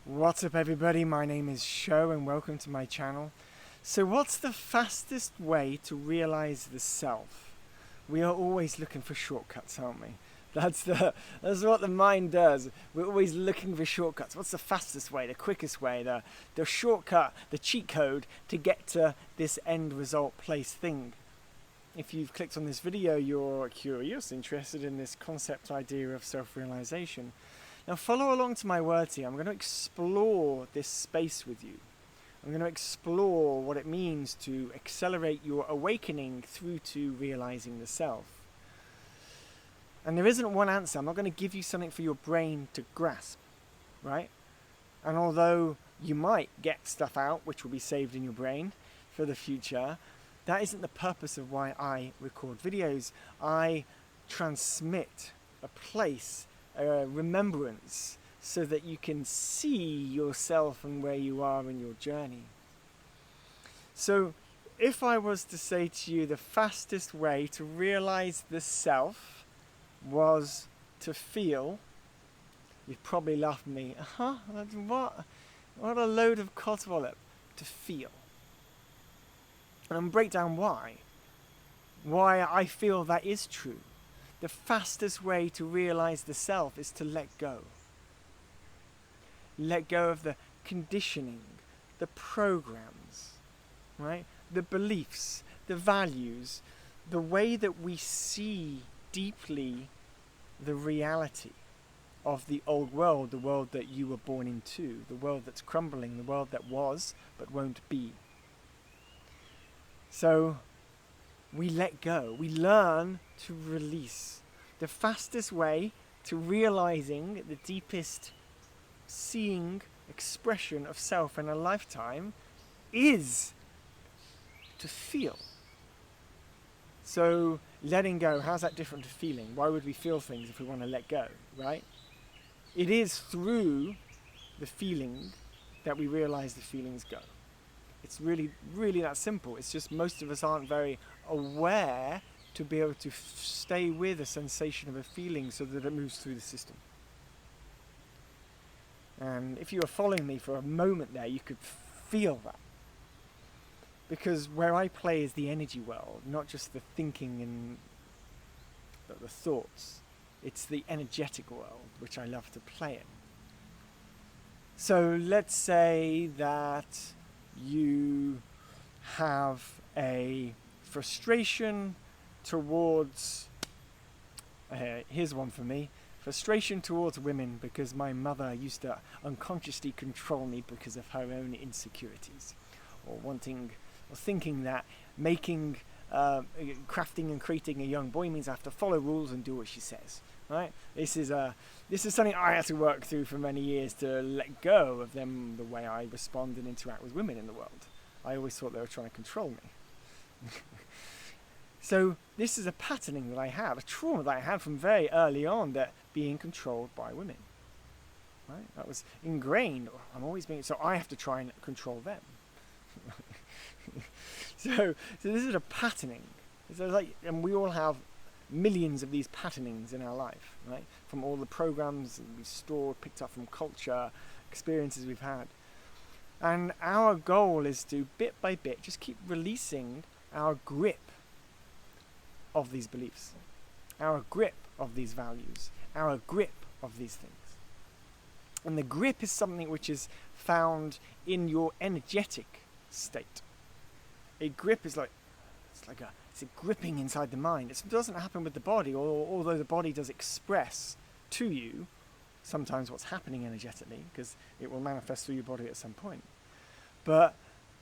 What's up everybody, my name is Sho and welcome to my channel. So what's the fastest way to realize the self? We are always looking for shortcuts, aren't we? That's what the mind does. We're always looking for shortcuts. What's the fastest way, the quickest way, the shortcut, the cheat code to get to this end result place thing? If you've clicked on this video, you're curious, interested in this concept idea of self-realization. Now follow along to my words here. I'm going to explore this space with you. I'm going to explore what it means to accelerate your awakening through to realizing the self. And there isn't one answer. I'm not going to give you something for your brain to grasp, right? And although you might get stuff out which will be saved in your brain for the future, that isn't the purpose of why I record videos. I transmit a place, a remembrance, so that you can see yourself and where you are in your journey. So if I was to say to you the fastest way to realize the self was to feel, you'd probably laugh at me. What a load of codswallop. To feel. And I'll break down why I feel that is true. The fastest way to realize the self is to let go. Let go of the conditioning, the programs, right? The beliefs, the values, the way that we see deeply the reality of the old world, the world that you were born into, the world that's crumbling, the world that was but won't be. So we let go. We learn to release. The fastest way to realizing the deepest seeing expression of self in a lifetime is to feel. So letting go, how's that different to feeling? Why would we feel things if we want to let go, right? It is through the feeling that we realize the feelings go. It's really, really that simple. It's just most of us aren't very aware to be able to stay with a sensation of a feeling so that it moves through the system. And if you were following me for a moment there, you could feel that. Because where I play is the energy world, not just the thinking and the thoughts. It's the energetic world, which I love to play in. So let's say that you have a frustration towards, here's one for me, frustration towards women because my mother used to unconsciously control me because of her own insecurities, or thinking that making, crafting and creating a young boy means I have to follow rules and do what she says. Right? This is something I had to work through for many years to let go of them, the way I respond and interact with women in the world. I always thought they were trying to control me. So this is a patterning that I had, a trauma that I had from very early on, that being controlled by women. Right? That was ingrained. I'm always being, so I have to try and control them. So this is a patterning. So and we all have millions of these patternings in our life, right? From all the programs we've stored, picked up from culture, experiences we've had. And our goal is to, bit by bit, just keep releasing our grip of these beliefs, our grip of these values, our grip of these things. And the grip is something which is found in your energetic state. A grip is it's a gripping inside the mind. It doesn't happen with the body, although the body does express to you sometimes what's happening energetically, because it will manifest through your body at some point. But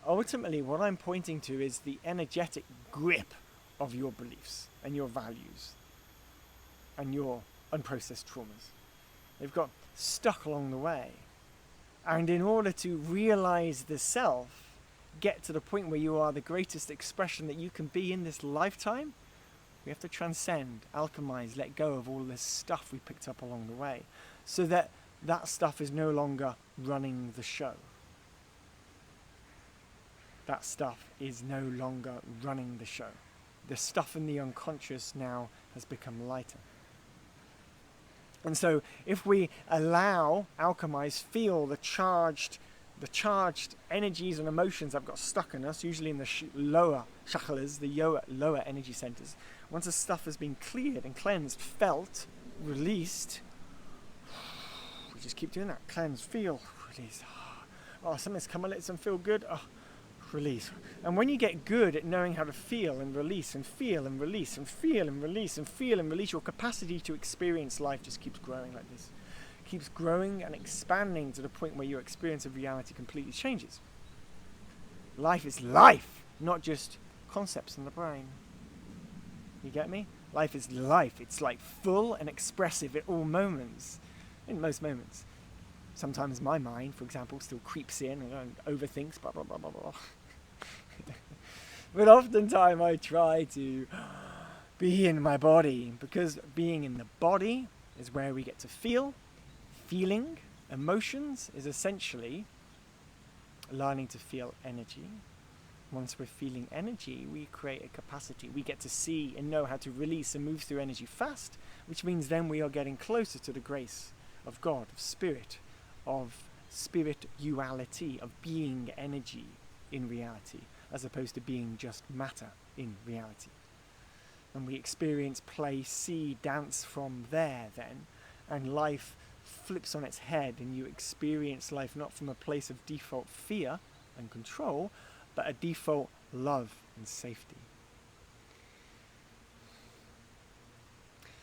ultimately what I'm pointing to is the energetic grip of your beliefs and your values and your unprocessed traumas. They've got stuck along the way. And in order to realize the self, get to the point where you are the greatest expression that you can be in this lifetime, we have to transcend, alchemize, let go of all this stuff we picked up along the way, so that that stuff is no longer running the show. That stuff is no longer running the show. The stuff in the unconscious now has become lighter. And so if we allow, alchemize, feel the charged energies and emotions that have got stuck in us, usually in the lower chakras, the lower energy centers, once the stuff has been cleared and cleansed, felt, released, we just keep doing that. Cleanse, feel, release. Oh, something's come, let some feel good. Oh, release. And when you get good at knowing how to feel and release and feel and release and feel and release and feel and release, your capacity to experience life just keeps growing like this. Keeps growing and expanding to the point where your experience of reality completely changes. Life is life, not just concepts in the brain. You get me? Life is life. It's like full and expressive at all moments. In most moments. Sometimes my mind, for example, still creeps in and overthinks, blah, blah, blah, blah, blah. But oftentimes I try to be in my body, because being in the body is where we get to feel. Feeling emotions is essentially learning to feel energy. Once we're feeling energy, we create a capacity. We get to see and know how to release and move through energy fast, which means then we are getting closer to the grace of God, of spirituality, of being energy in reality, as opposed to being just matter in reality. And we experience, play, see, dance from there then, and life flips on its head, and you experience life not from a place of default fear and control, but a default love and safety.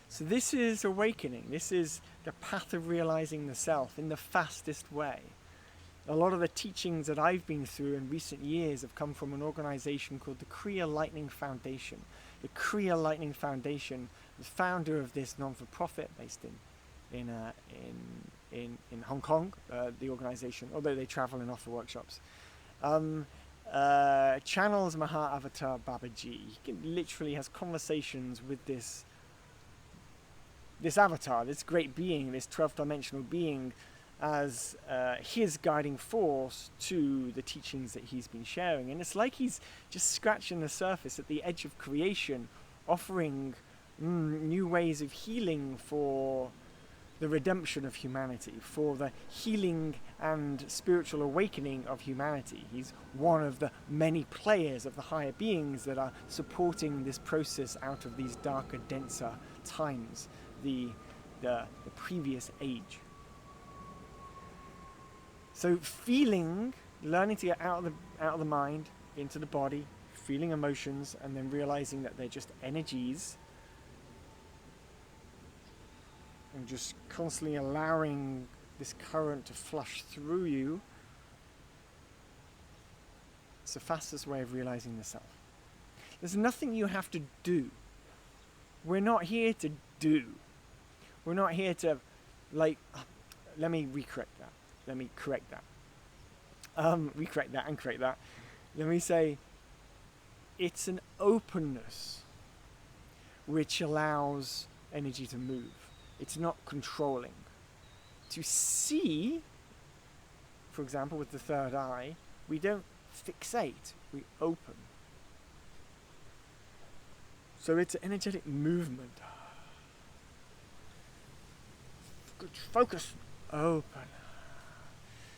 So this is awakening. This is the path of realizing the self in the fastest way. A lot of the teachings that I've been through in recent years have come from an organization called the Kriya Lightning Foundation. The Kriya Lightning Foundation, the founder of this non-for-profit based in Hong Kong, the organization, although they travel and offer workshops, channels Maha Avatar Babaji. He literally has conversations with this avatar, this great being, this 12th dimensional being, as his guiding force to the teachings that he's been sharing. And it's like he's just scratching the surface at the edge of creation, offering new ways of healing for the redemption of humanity, for the healing and spiritual awakening of humanity. He's one of the many players of the higher beings that are supporting this process out of these darker, denser times, the previous age. So feeling, learning to get out of the mind, into the body, feeling emotions, and then realizing that they're just energies, and just constantly allowing this current to flush through you. It's the fastest way of realizing the self. There's nothing you have to do. We're not here to do. We're not here to, let me correct that. Let me correct that and correct that. Let me say, it's an openness which allows energy to move. It's not controlling. To see, for example, with the third eye, we don't fixate, we open. So it's an energetic movement. Good focus, open.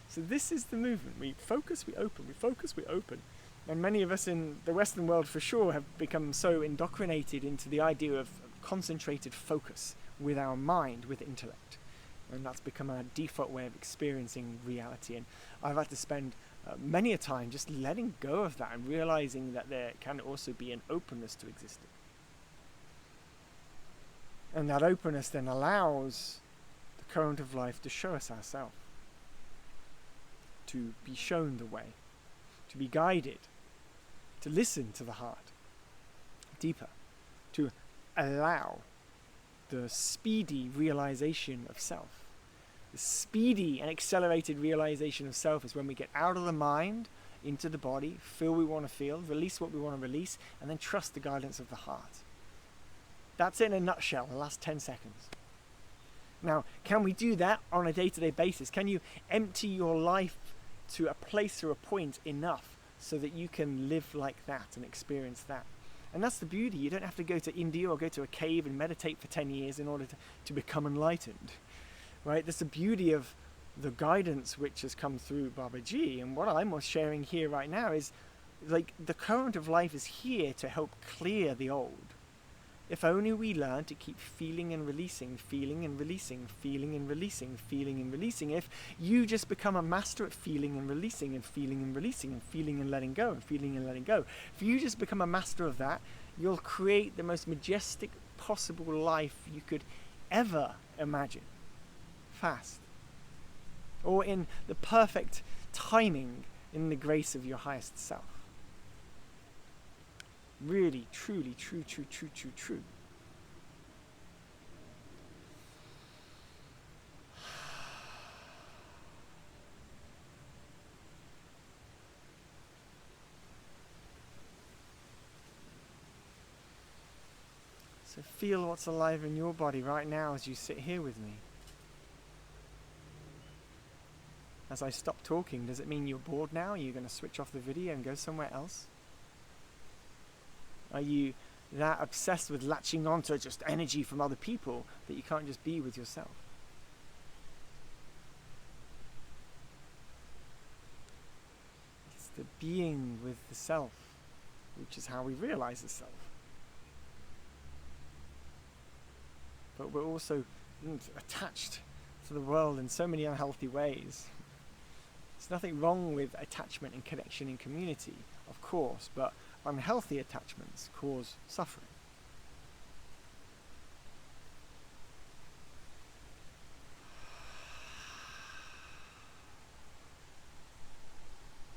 So this is the movement. We focus, we open, we focus, we open. And many of us in the Western world for sure have become so indoctrinated into the idea of concentrated focus with our mind, with intellect. And that's become our default way of experiencing reality. And I've had to spend many a time just letting go of that and realizing that there can also be an openness to existing. And that openness then allows the current of life to show us ourselves, to be shown the way, to be guided, to listen to the heart deeper, to allow the speedy realization of self. The speedy and accelerated realization of self is when we get out of the mind, into the body, feel what we want to feel, release what we want to release, and then trust the guidance of the heart. That's it in a nutshell, the last 10 seconds. Now, can we do that on a day-to-day basis? Can you empty your life to a place or a point enough so that you can live like that and experience that? And that's the beauty. You don't have to go to India or go to a cave and meditate for 10 years in order to become enlightened, right? That's the beauty of the guidance which has come through Babaji. And what I'm sharing here right now is, like, the current of life is here to help clear the old. If only we learn to keep feeling and releasing, feeling and releasing, feeling and releasing, feeling and releasing. If you just become a master at feeling and releasing and feeling and releasing and feeling and letting go and feeling and letting go, if you just become a master of that, you'll create the most majestic possible life you could ever imagine. Fast. Or in the perfect timing, in the grace of your highest self. Really, truly, true. So feel what's alive in your body right now as you sit here with me. As I stop talking, does it mean you're bored now? Are you going to switch off the video and go somewhere else? Are you that obsessed with latching onto just energy from other people that you can't just be with yourself? It's the being with the self, which is how we realize the self. But we're also attached to the world in so many unhealthy ways. There's nothing wrong with attachment and connection in community, of course, but unhealthy attachments cause suffering.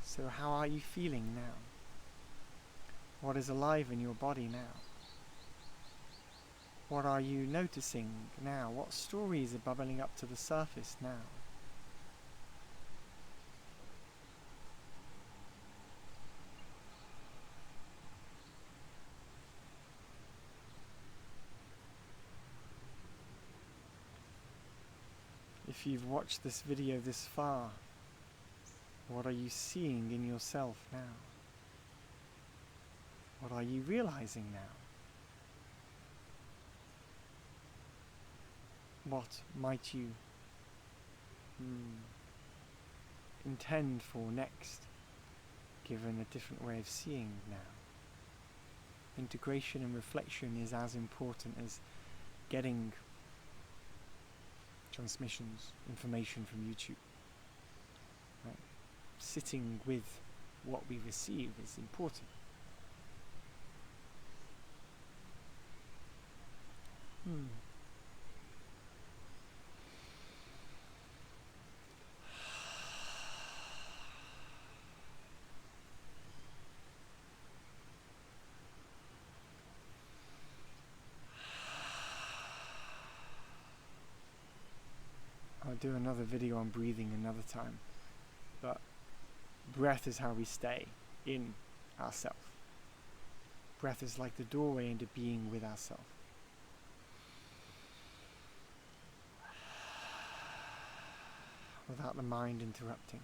So how are you feeling now? What is alive in your body now? What are you noticing now? What stories are bubbling up to the surface now? If you've watched this video this far, what are you seeing in yourself now? What are you realizing now? What might you intend for next, given a different way of seeing now? Integration and reflection is as important as getting transmissions, information from YouTube. Right? Sitting with what we receive is important. I'll do another video on breathing another time, but breath is how we stay in ourself. Breath is like the doorway into being with ourself. Without the mind interrupting.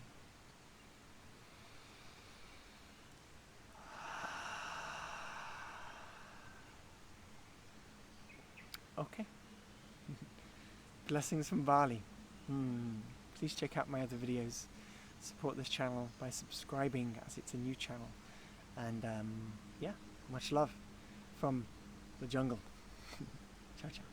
Okay. Blessings from Bali. Please check out my other videos. Support this channel by subscribing, as it's a new channel. And yeah, much love from the jungle. Ciao, ciao.